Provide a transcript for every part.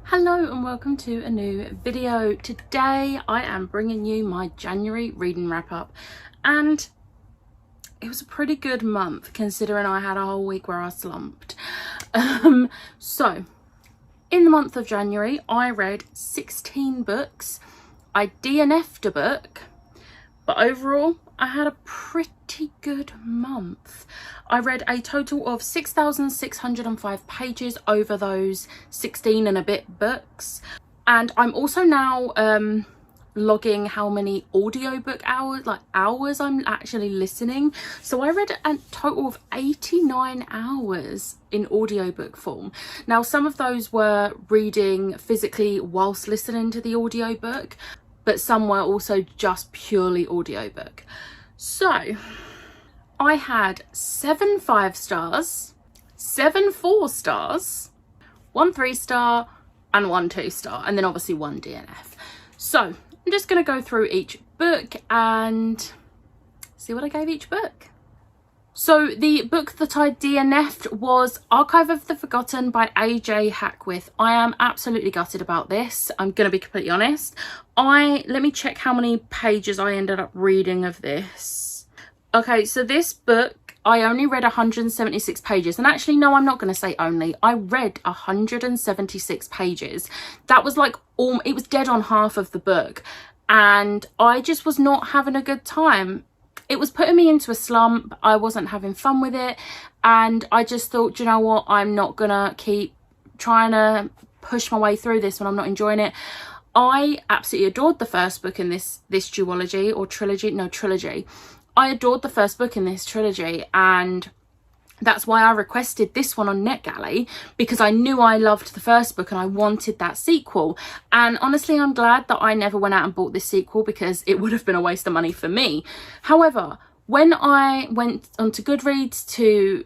Hello and welcome to a new video. Today I am bringing you my January reading wrap up, and it was a pretty good month considering I had a whole week where I slumped. So in the month of January I read 16 books. I DNF'd a book, but overall I had a pretty good month. I read a total of 6,605 pages over those 16 and a bit books. And I'm also now logging how many audiobook hours I'm actually listening. So I read a total of 89 hours in audiobook form. Now, some of those were reading physically whilst listening to the audiobook, but some were also just purely audiobook. So I had 7 5-stars, 7 4-stars, 1 3-star and 1 2-star, and then obviously 1 DNF. So I'm just going to go through each book and see what I gave each book. So the book that I DNF'd was Archive of the Forgotten by AJ Hackwith. I am absolutely gutted about this. I'm going to be completely honest. Let me check how many pages I ended up reading of this. Okay, so this book, I only read 176 pages. And actually, no, I'm not going to say only. I read 176 pages. That was like, it was dead on half of the book. And I just was not having a good time. It was putting me into a slump. I wasn't having fun with it. And I just thought, you know what? I'm not going to keep trying to push my way through this when I'm not enjoying it. I absolutely adored the first book in this duology or trilogy. No, trilogy. I adored the first book in this trilogy, and that's why I requested this one on NetGalley, because I knew I loved the first book and I wanted that sequel. And honestly, I'm glad that I never went out and bought this sequel, because it would have been a waste of money for me. However, when I went onto Goodreads to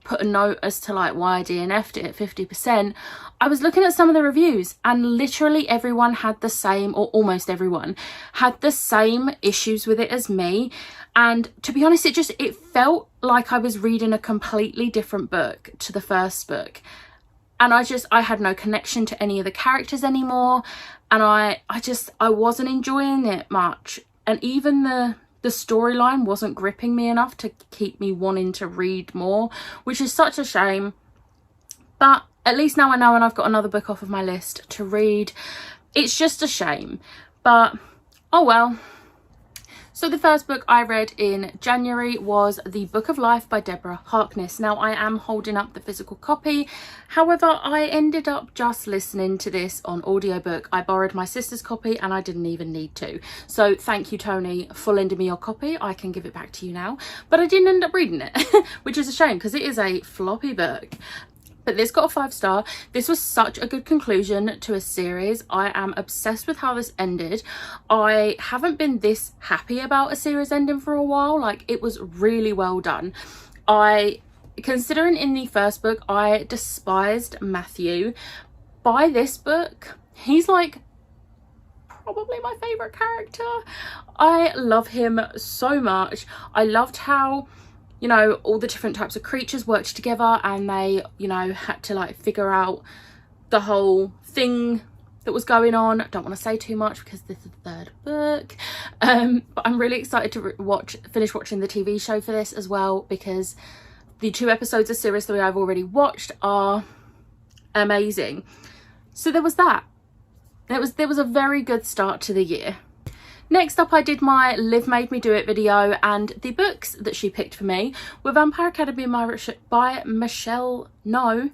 put a note as to like why I DNF'd it at 50%, I was looking at some of the reviews and literally everyone had the same, or almost everyone had the same issues with it as me. And to be honest, it felt like I was reading a completely different book to the first book. And I had no connection to any of the characters anymore. And I wasn't enjoying it much. And even the storyline wasn't gripping me enough to keep me wanting to read more, which is such a shame. But at least now I know, and I've got another book off of my list to read. It's just a shame, but oh well. So the first book I read in January was The Book of Life by Deborah Harkness. Now, I am holding up the physical copy. However, I ended up just listening to this on audiobook. I borrowed my sister's copy and I didn't even need to. So thank you, Tony, for lending me your copy. I can give it back to you now. But I didn't end up reading it, which is a shame because it is a floppy book. But this got a 5-star. This was such a good conclusion to a series. I am obsessed with how this ended. I haven't been this happy about a series ending for a while. Like, it was really well done. Considering in the first book, I despised Matthew. By this book, he's like probably my favourite character. I love him so much. I loved how, you know, all the different types of creatures worked together and they, you know, had to like figure out the whole thing that was going on. I don't want to say too much because this is the third book. But I'm really excited to finish watching the TV show for this as well, because the 2 episodes of series 3 I've already watched are amazing. So there was that. There was a very good start to the year. Next up, I did my Liv Made Me Do It video, and the books that she picked for me were Vampire Academy by Rochelle Mead.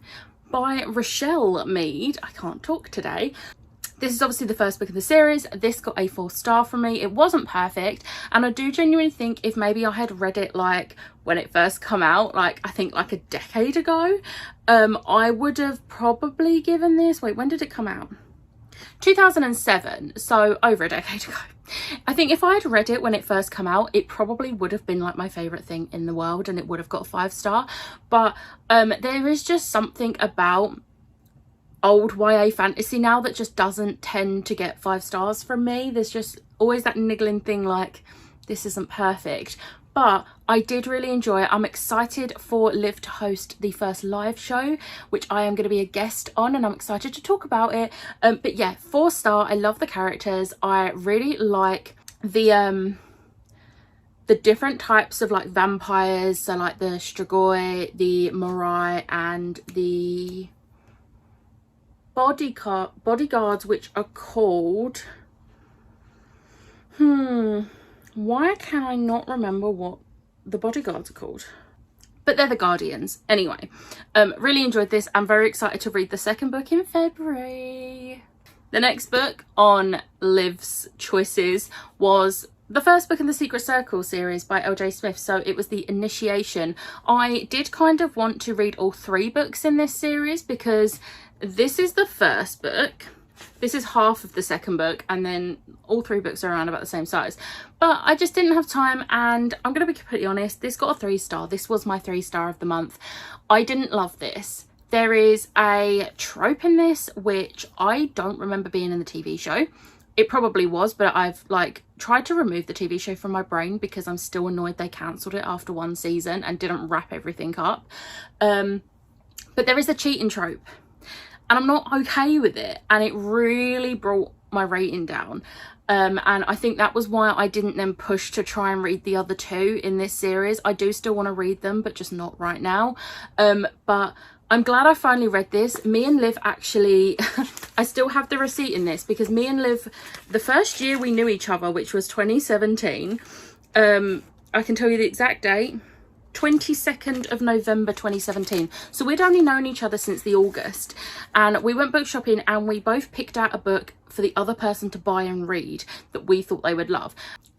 I can't talk today. This is obviously the first book of the series. This got a 4-star from me. It wasn't perfect, and I do genuinely think if maybe I had read it like when it first come out, like I think like a decade ago, I would have probably given this, wait, when did it come out? 2007, so over a decade ago. I think if I had read it when it first came out, it probably would have been like my favourite thing in the world and it would have got a 5-star. But there is just something about old YA fantasy now that just doesn't tend to get 5 stars from me. There's just always that niggling thing like, this isn't perfect. but I did really enjoy it. I'm excited for Liv to host the first live show, which I am going to be a guest on, and I'm excited to talk about it. But yeah, 4-star. I love the characters. I really like the different types of like vampires, so like the Strigoi, the Morai, and the bodyguards, which are called why can I not remember what the bodyguards are called? But they're the Guardians. Anyway, really enjoyed this. I'm very excited to read the second book in February. The next book on Liv's choices was the first book in the Secret Circle series by LJ Smith. So it was The Initiation. I did kind of want to read all 3 books in this series because this is the first book. This is half of the second book, and then all 3 books are around about the same size. But I just didn't have time, and I'm going to be completely honest, this got a 3-star. This was my 3-star of the month. I didn't love this. There is a trope in this which I don't remember being in the TV show. It probably was, but I've like tried to remove the TV show from my brain because I'm still annoyed they cancelled it after 1 season and didn't wrap everything up. But there is a cheating trope. And I'm not okay with it, and it really brought my rating down. And I think that was why I didn't then push to try and read the other 2 in this series. I do still want to read them, but just not right now. But I'm glad I finally read this. Me and Liv actually, I still have the receipt in this because me and Liv, the first year we knew each other, which was 2017, I can tell you the exact date. 22nd of November 2017. So we'd only known each other since the August, and we went book shopping and we both picked out a book for the other person to buy and read that we thought they would love.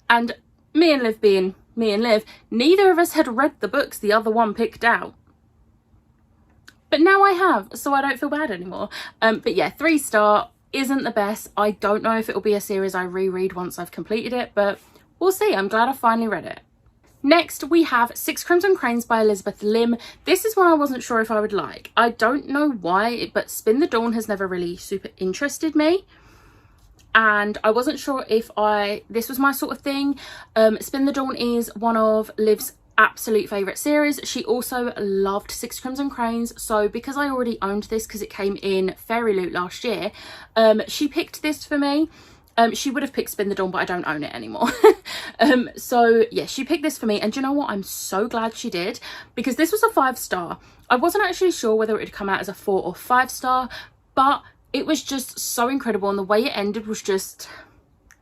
And me and Liv being me and Liv, neither of us had read the books the other one picked out. But now I have, so I don't feel bad anymore. But yeah, 3-star isn't the best. I don't know if it'll be a series I reread once I've completed it, but we'll see. I'm glad I finally read it. Next, we have 6 Crimson Cranes by Elizabeth Lim. This is one I wasn't sure if I would like. I don't know why, but Spin the Dawn has never really super interested me. And I wasn't sure if this was my sort of thing. Spin the Dawn is one of Liv's absolute favourite series. She also loved 6 Crimson Cranes. So because I already owned this because it came in Fairy Loot last year, she picked this for me. She would have picked Spin the Dawn, but I don't own it anymore. So yeah, she picked this for me, and do you know what? I'm so glad she did, because this was a 5-star. I wasn't actually sure whether it would come out as a 4 or 5-star, but it was just so incredible, and the way it ended was just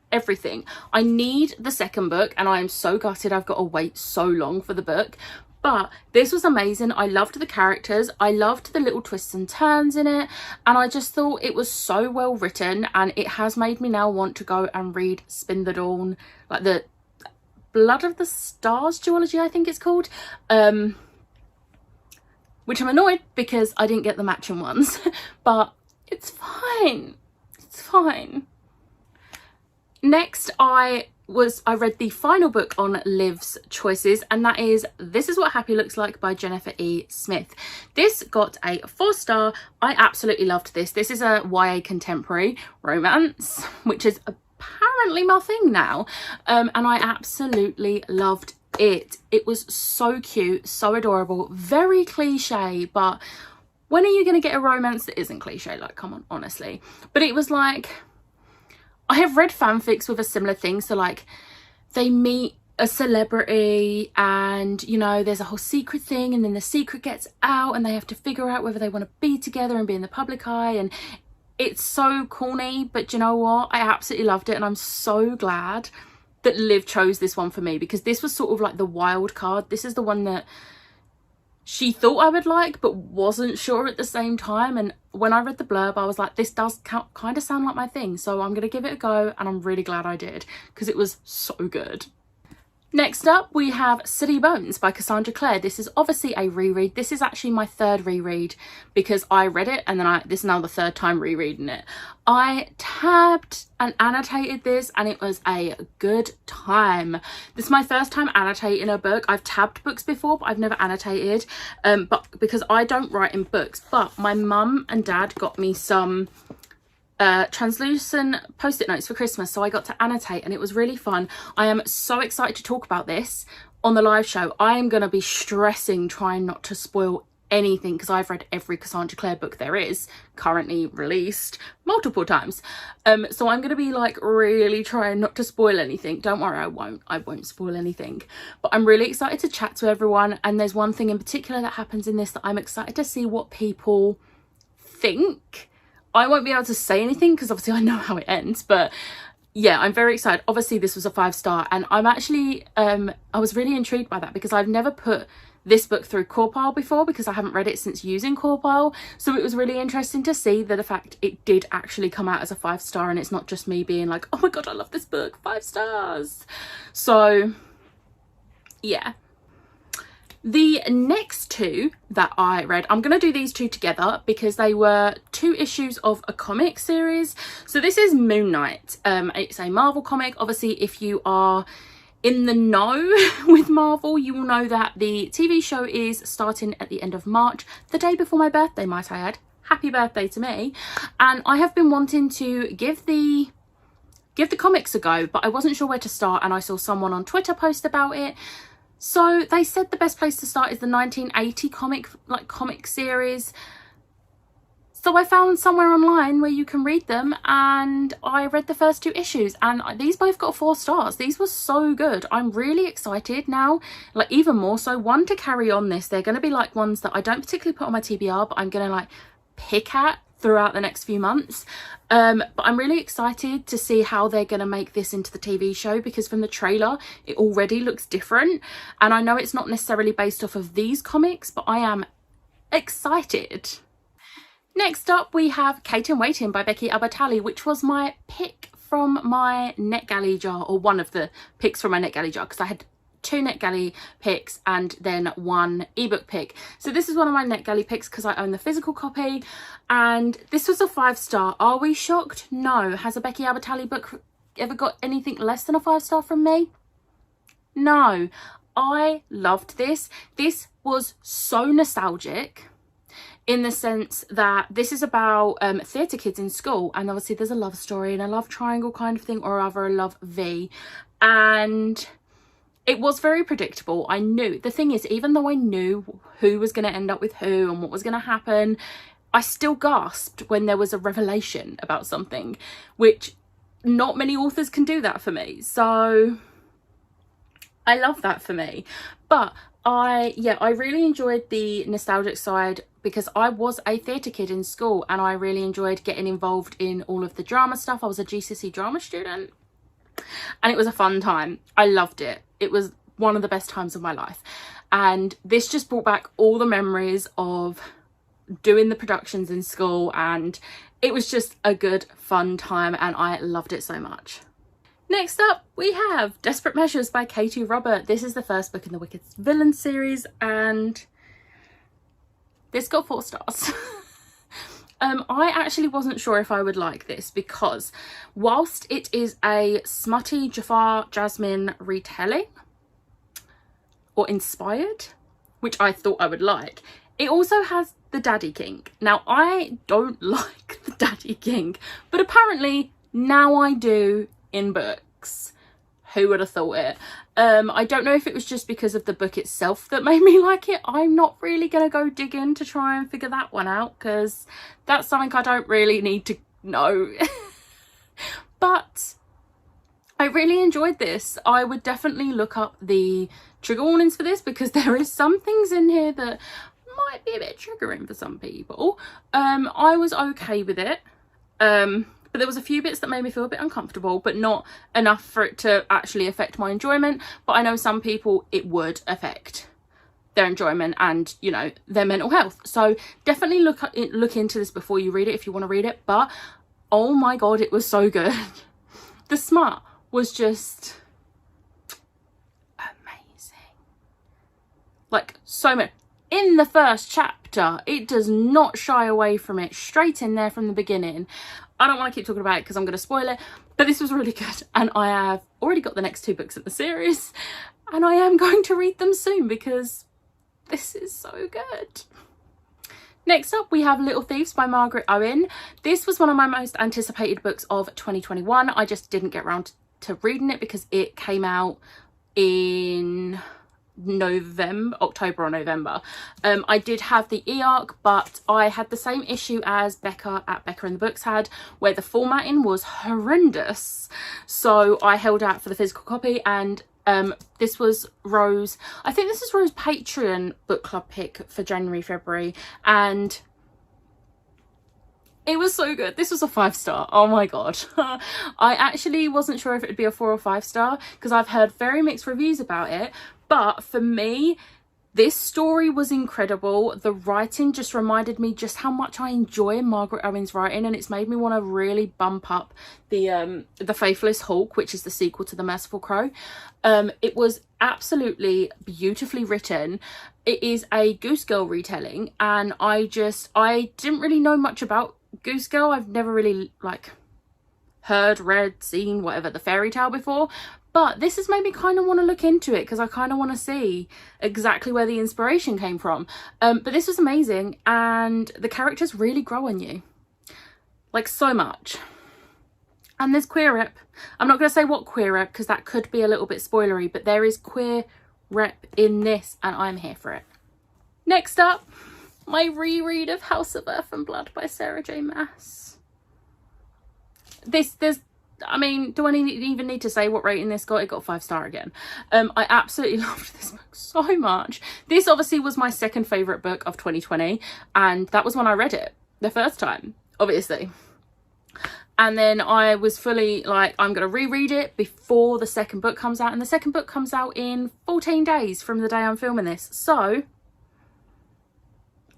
everything. I need the second book, and I am so gutted I've got to wait so long for the book. But this was amazing. I loved the characters. I loved the little twists and turns in it. And I just thought it was so well written. And it has made me now want to go and read Spin the Dawn, like the Blood of the Stars duology, I think it's called. Which I'm annoyed because I didn't get the matching ones. But it's fine. It's fine. Next, I read the final book on Liv's choices, and that is This Is What Happy Looks Like by Jennifer E. Smith. This got a 4-star. I absolutely loved this. This is a YA contemporary romance, which is apparently my thing now. And I absolutely loved it. It was so cute, so adorable, very cliche, but when are you going to get a romance that isn't cliche? Like, come on, honestly. But it was like, I have read fanfics with a similar thing. So like they meet a celebrity and, you know, there's a whole secret thing, and then the secret gets out and they have to figure out whether they want to be together and be in the public eye. And it's so corny, but you know what? I absolutely loved it. And I'm so glad that Liv chose this one for me, because this was sort of like the wild card. This is the one that she thought I would like, but wasn't sure at the same time. And when I read the blurb, I was like, this does kind of sound like my thing. So I'm going to give it a go, and I'm really glad I did, because it was so good. Next up, we have City Bones by Cassandra Clare. This is obviously a reread. This is actually my 3rd reread, because I read it and then this is now the 3rd time rereading it. I tabbed and annotated this, and it was a good time. This is my first time annotating a book. I've tabbed books before, but I've never annotated, but because I don't write in books. But my mum and dad got me some translucent post-it notes for Christmas, so I got to annotate, and it was really fun. I am so excited to talk about this on the live show, I am going to be stressing trying not to spoil anything, because I've read every Cassandra Clare book there is currently released multiple times, so I'm going to be like really trying not to spoil anything. Don't worry, I won't spoil anything, but I'm really excited to chat to everyone. And there's one thing in particular that happens in this that I'm excited to see what people think. I won't be able to say anything because obviously I know how it ends, but yeah, I'm very excited. Obviously this was a 5-star, and I'm actually I was really intrigued by that because I've never put this book through Corpile before, because I haven't read it since using Corpile. So it was really interesting to see that the fact it did actually come out as a 5-star, and it's not just me being like, oh my god, I love this book, 5 stars. So yeah. The next 2 that I read, I'm going to do these 2 together because they were 2 issues of a comic series. So this is Moon Knight. It's a Marvel comic. Obviously, if you are in the know with Marvel, you will know that the TV show is starting at the end of March, the day before my birthday, might I add. Happy birthday to me. And I have been wanting to give the comics a go, but I wasn't sure where to start, and I saw someone on Twitter post about it. So they said the best place to start is the 1980 comic series. So I found somewhere online where you can read them, and I read the first 2 issues, and these both got 4 stars. These were so good. I'm really excited now, like even more so. One, to carry on this. They're going to be like ones that I don't particularly put on my TBR, but I'm going to like pick at throughout the next few months. But I'm really excited to see how they're going to make this into the TV show, because from the trailer it already looks different, and I know it's not necessarily based off of these comics, but I am excited. Next up we have Kate in Waiting by Becky Albertalli, which was my pick from my NetGalley jar, or one of the picks from my NetGalley jar, because I had 2 NetGalley picks and then 1 ebook pick. So this is one of my NetGalley picks because I own the physical copy, and this was a 5-star. Are we shocked? No. Has a Becky Albertalli book ever got anything less than a 5-star from me? No. I loved this. This was so nostalgic, in the sense that this is about theatre kids in school, and obviously there's a love story and a love triangle kind of thing, or rather a love V, and it was very predictable. I knew, the thing is, even though I knew who was going to end up with who and what was going to happen, I still gasped when there was a revelation about something, which not many authors can do that for me. So I love that for me. But I really enjoyed the nostalgic side, because I was a theatre kid in school and I really enjoyed getting involved in all of the drama stuff. I was a GCSE drama student, and it was a fun time. I loved it. It was one of the best times of my life, and this just brought back all the memories of doing the productions in school, and it was just a good fun time, and I loved it so much. Next up we have Desperate Measures by Katie Robert. This is the first book in the Wicked Villain series, and this got 4 stars. I actually wasn't sure if I would like this, because whilst it is a smutty Jafar Jasmine retelling, or inspired, which I thought I would like, it also has the daddy kink. Now, I don't like the daddy kink, but apparently now I do in books. Who would have thought it? I don't know if it was just because of the book itself that made me like it. I'm not really going to go dig in to try and figure that one out, because that's something I don't really need to know. But I really enjoyed this. I would definitely look up the trigger warnings for this, because there is some things in here that might be a bit triggering for some people. I was okay with it. But there was a few bits that made me feel a bit uncomfortable, but not enough for it to actually affect my enjoyment. But I know some people it would affect their enjoyment and, you know, their mental health. So definitely look into this before you read it if you want to read it. But oh my god, it was so good. The smut was just amazing. Like, so much. In the first chapter, it does not shy away from it. Straight in there from the beginning. I don't want to keep talking about it because I'm going to spoil it, but this was really good, and I have already got the next 2 books in the series, and I am going to read them soon because this is so good. Next up we have Little Thieves by Margaret Owen. This was one of my most anticipated books of 2021. I just didn't get around to reading it because it came out in October or November. I did have the e-arc, but I had the same issue as Becca at Becca and the Books had, where the formatting was horrendous. So I held out for the physical copy, and this was Rose, I think this is Rose Patreon book club pick for January, February, and it was so good. This was a 5-star. Oh my god. I actually wasn't sure if it would be a 4 or 5-star because I've heard very mixed reviews about it. But for me, this story was incredible. The writing just reminded me just how much I enjoy Margaret Owen's writing, and it's made me want to really bump up the Faithless Hawk, which is the sequel to The Merciful Crow. It was absolutely beautifully written. It is a Goose Girl retelling, and I didn't really know much about Goose Girl. I've never really like heard, read, seen whatever the fairy tale before, but this has made me kind of want to look into it because I kind of want to see exactly where the inspiration came from. But this was amazing, and the characters really grow on you, like so much. And there's queer rep. I'm not going to say what queer rep because that could be a little bit spoilery, but there is queer rep in this, and I'm here for it. Next up, my reread of House of Earth and Blood by Sarah J Maas. I mean, do I even need to say what rating this got? It got 5-star again. I absolutely loved this book so much. This obviously was my second favourite book of 2020, and that was when I read it the first time, obviously. And then I was fully like, I'm going to reread it before the second book comes out, and the second book comes out in 14 days from the day I'm filming this. So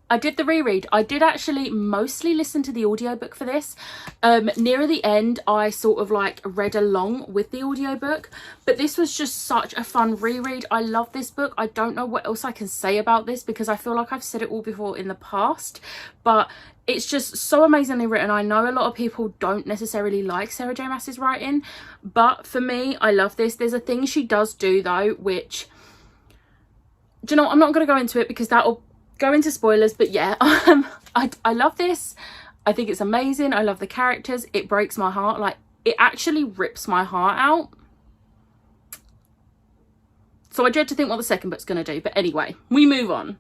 I did the reread. I did actually mostly listen to the audiobook for this. Nearer the end, I sort of like read along with the audiobook, but this was just such a fun reread. I love this book. I don't know what else I can say about this because I feel like I've said it all before in the past, but it's just so amazingly written. I know a lot of people don't necessarily like Sarah J Maas's writing, but for me, I love this. There's a thing she does do though, which, do you know what? I'm not going to go into it because that'll go into spoilers, but yeah, I love this. I think it's amazing. I love the characters. It breaks my heart. Like, it actually rips my heart out. So I dread to think what the second book's going to do, but anyway, we move on.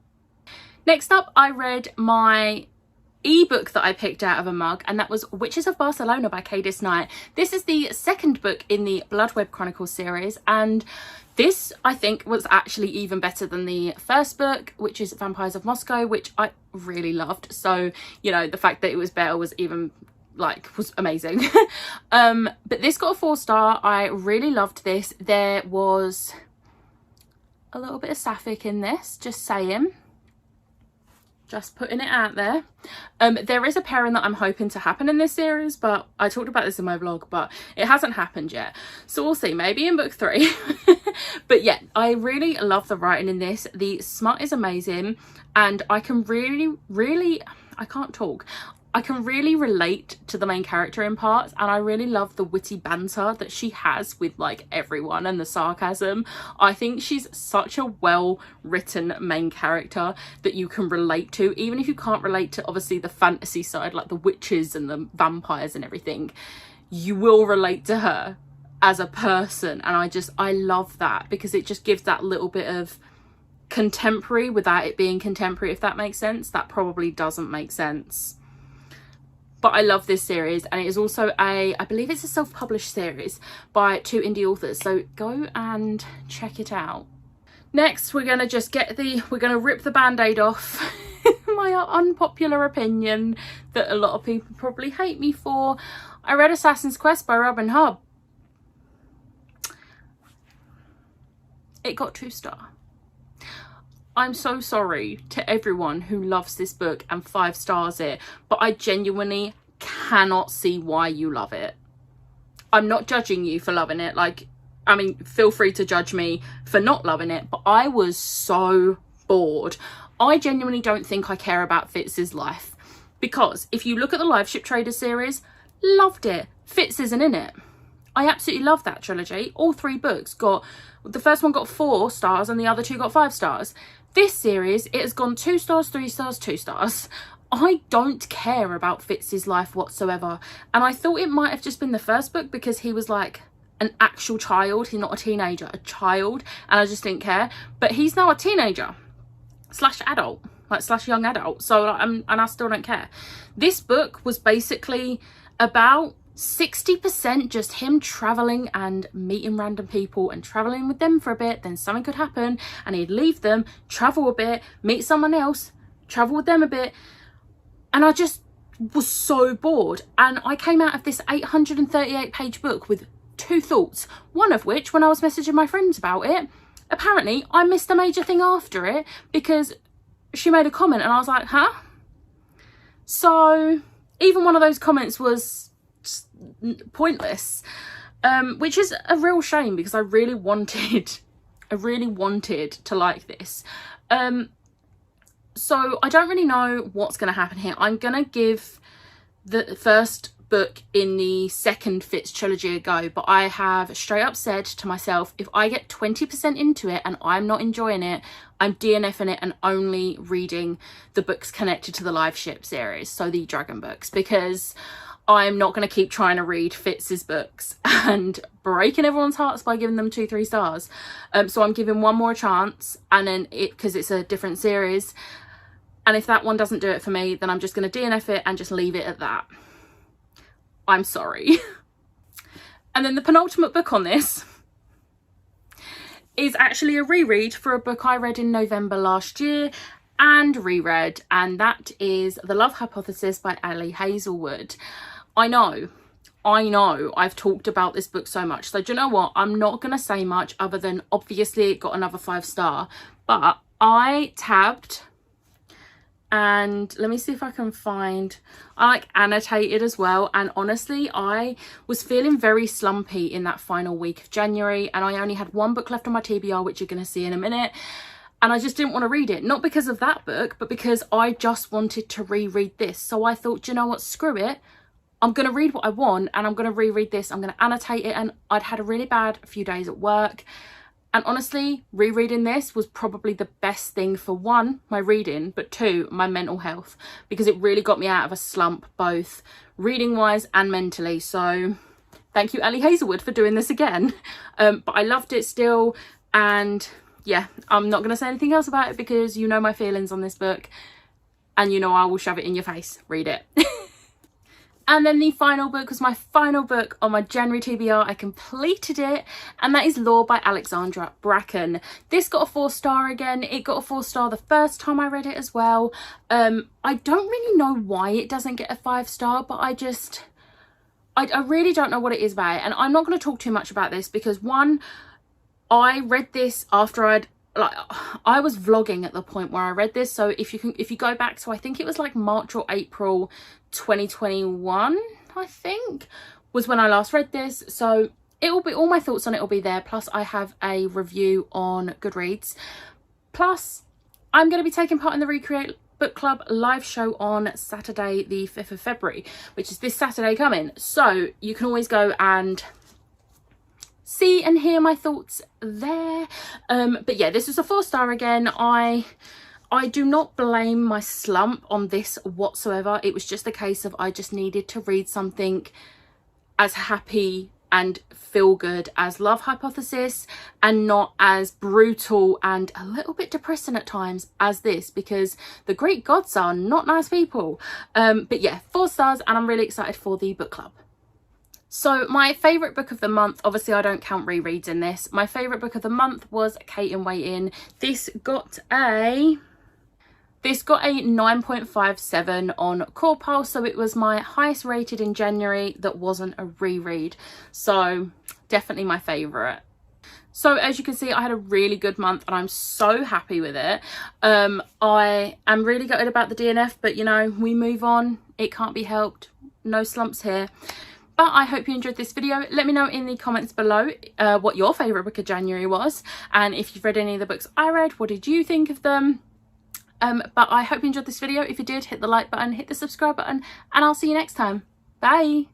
Next up, I read my ebook that I picked out of a mug, and that was Witches of Barcelona by Cadis Knight. This is the second book in the Bloodweb Chronicles series, and this I think was actually even better than the first book, which is Vampires of Moscow, which I really loved. So, you know, the fact that it was better was even was amazing. But this got a 4-star. I really loved this. There was a little bit of sapphic in this, just saying. Just putting it out there. There is a pairing that I'm hoping to happen in this series, but I talked about this in my vlog, but it hasn't happened yet. So we'll see, maybe in book 3. But yeah, I really love the writing in this. The smut is amazing, and I can really, I can't talk. I can really relate to the main character in parts, and I really love the witty banter that she has with like everyone and the sarcasm. I think she's such a well-written main character that you can relate to, even if you can't relate to obviously the fantasy side, like the witches and the vampires and everything. You will relate to her as a person, and I love that because it just gives that little bit of contemporary without it being contemporary, if that makes sense. That probably doesn't make sense. But I love this series, and it is also I believe it's a self-published series by 2 indie authors, so go and check it out. Next, we're gonna rip the band-aid off. My unpopular opinion that a lot of people probably hate me for. I read Assassin's Quest by Robin Hobb. It got 2-star. I'm so sorry to everyone who loves this book and 5 stars it, but I genuinely cannot see why you love it. I'm not judging you for loving it. Like, I mean, feel free to judge me for not loving it, but I was so bored. I genuinely don't think I care about Fitz's life, because if you look at the Live Ship Trader series, loved it. Fitz isn't in it. I absolutely love that trilogy. All 3 books the first one got 4 stars and the other 2 got 5 stars. This series, it has gone 2 stars, 3 stars, 2 stars. I don't care about Fitz's life whatsoever. And I thought it might have just been the first book because he was like an actual child. He's not a teenager, a child, and I just didn't care. But he's now a teenager slash adult, like slash young adult, so and I still don't care. This book was basically about 60% just him traveling and meeting random people and traveling with them for a bit, then something could happen and he'd leave them, travel a bit, meet someone else, travel with them a bit, and I just was so bored. And I came out of this 838 page book with two thoughts, one of which, when I was messaging my friends about it, apparently I missed a major thing after it because she made a comment and I was like, huh? So even one of those comments was pointless, which is a real shame because I really wanted to like this. So I don't really know what's going to happen here. I'm going to give the first book in the second Fitz trilogy a go, but I have straight up said to myself, if I get 20% into it and I'm not enjoying it, I'm DNFing it and only reading the books connected to the Live Ship series, so the dragon books, because I'm not going to keep trying to read Fitz's books and breaking everyone's hearts by giving them 2-3 stars. So I'm giving one more chance, and then because it's a different series, and if that one doesn't do it for me, then I'm just going to DNF it and just leave it at that. I'm sorry. And then the penultimate book on this is actually a reread for a book I read in November last year and reread, and that is The Love Hypothesis by Ali Hazelwood. I know I've talked about this book so much, so do you know what, I'm not gonna say much other than obviously it got another 5-star, but I tabbed, and let me see if I can find, I like annotated as well, and honestly I was feeling very slumpy in that final week of January, and I only had one book left on my TBR, which you're going to see in a minute, and I just didn't want to read it, not because of that book, but because I just wanted to reread this. So I thought, do you know what, screw it, I'm going to read what I want and I'm going to reread this, I'm going to annotate it. And I'd had a really bad few days at work, and honestly rereading this was probably the best thing for, one, my reading, but two, my mental health, because it really got me out of a slump, both reading wise and mentally. So thank you Ali Hazelwood for doing this again. But I loved it still, and yeah, I'm not going to say anything else about it because you know my feelings on this book, and you know I will shove it in your face. Read it. And then the final book was my final book on my January TBR. I completed it, and that is Law by Alexandra Bracken. This got a 4-star again. It got a 4-star the first time I read it as well. I don't really know why it doesn't get a 5-star, but I really don't know what it is about it. And I'm not going to talk too much about this because, one, I read this after I was vlogging at the point where I read this, so if you go back to, I think it was like March or April 2021, I think, was when I last read this. So it will be, all my thoughts on it will be there, plus I have a review on Goodreads, plus I'm going to be taking part in the Recreate Book Club live show on Saturday the 5th of February, which is this Saturday coming, so you can always go and see and hear my thoughts there. But yeah, this was a 4-star again. I do not blame my slump on this whatsoever. It was just a case of I just needed to read something as happy and feel good as Love Hypothesis, and not as brutal and a little bit depressing at times as this, because the Greek gods are not nice people. But yeah, 4 stars, and I'm really excited for the book club. So my favourite book of the month, obviously I don't count rereads in this, my favourite book of the month was Kate in Waiting. This got a 9.57 on Corpal, so it was my highest rated in January that wasn't a reread, so definitely my favourite. So as you can see, I had a really good month and I'm so happy with it. I am really gutted about the DNF, but you know, we move on, it can't be helped, no slumps here. But I hope you enjoyed this video. Let me know in the comments below what your favourite book of January was, and if you've read any of the books I read, what did you think of them? But I hope you enjoyed this video. If you did, hit the like button, hit the subscribe button, and I'll see you next time. Bye!